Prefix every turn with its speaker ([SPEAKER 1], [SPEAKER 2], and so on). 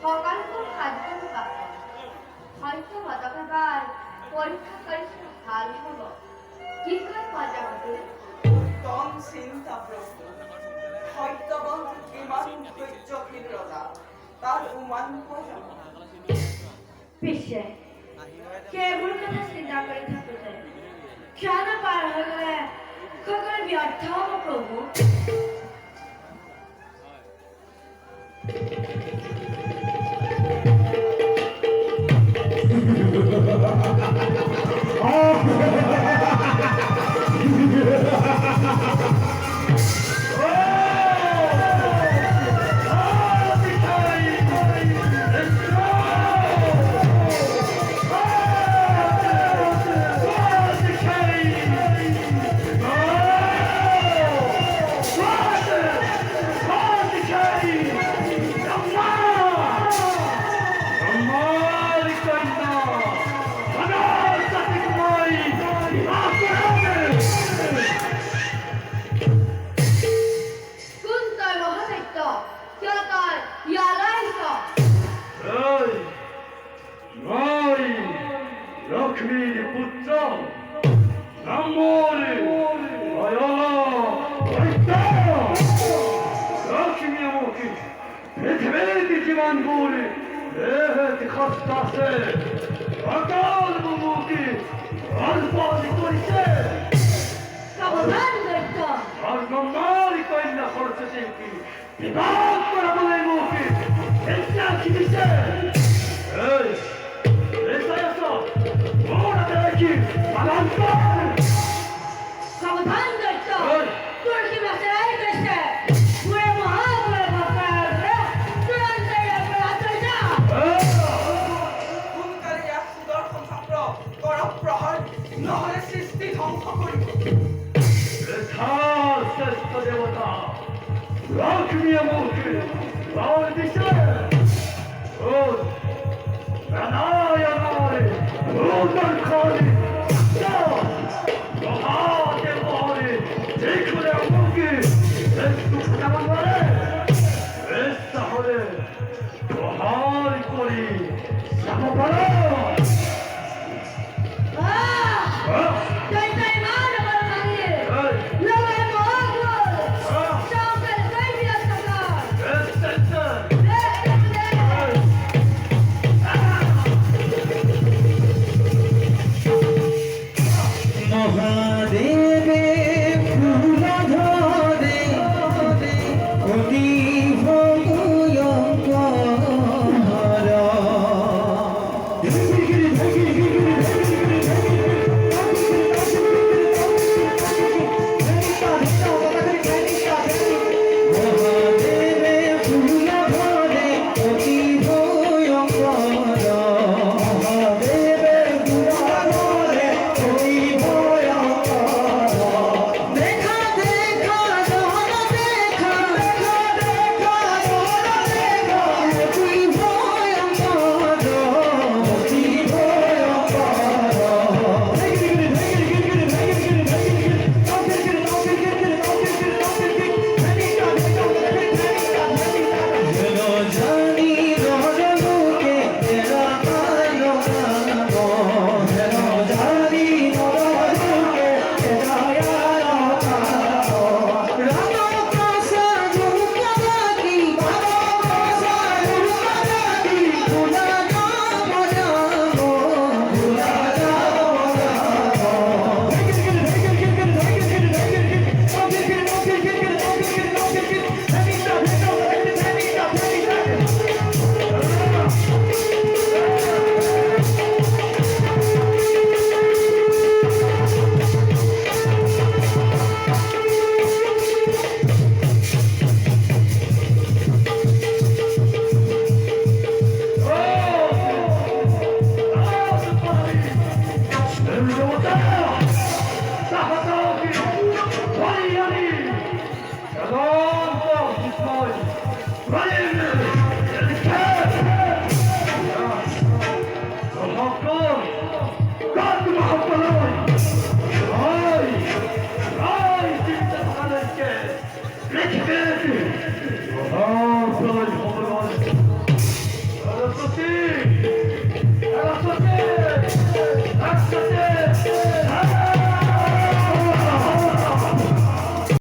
[SPEAKER 1] সকালপুর খাদ্য পাতা হয়তো গতকাল পরীক্ষা করেছিল ভালো হব কি করে প্রজাপতি
[SPEAKER 2] তন চিন্তাপ্রস্ত সত্যবন্ত কিমান ধৈৰ্যশীল ৰজা তাৰ উমান পোৱা যাব
[SPEAKER 1] পিছে সেইবোৰ কথা চিন্তা কৰি থাকোঁতে ক্ষণ পাৰ হৈ গ'লে সকলো ব্যৰ্থ হ'ব প্ৰভু
[SPEAKER 3] লক্ষ্মীর পুত্র লক্ষ্মী আমাকে পৃথিবীতে জীবন করে খাস্তাছে অকাল বাবুকে অল্পন করেছে আর নম্মারি কন্যা করছে কি বিবাদ করা বলে মুখে এটা কি দিছে
[SPEAKER 1] সাবধান দৈত্য তোর কি বাঁচাই দেশে পুরে মহাপুরে বাঁচাই চূড়ান্ত অপরাধ যা
[SPEAKER 2] সোনকালে ইয়াক সুদৰ্শন চক্ৰ কৰক প্ৰহাৰ নহ'লে সৃষ্টি ধ্বংস কৰিব
[SPEAKER 3] শ্রেষ্ঠ দেবতা লক্ষ্মী আমাকে প্রাণ দিছে নারায়ণ ভূতর খালি মহা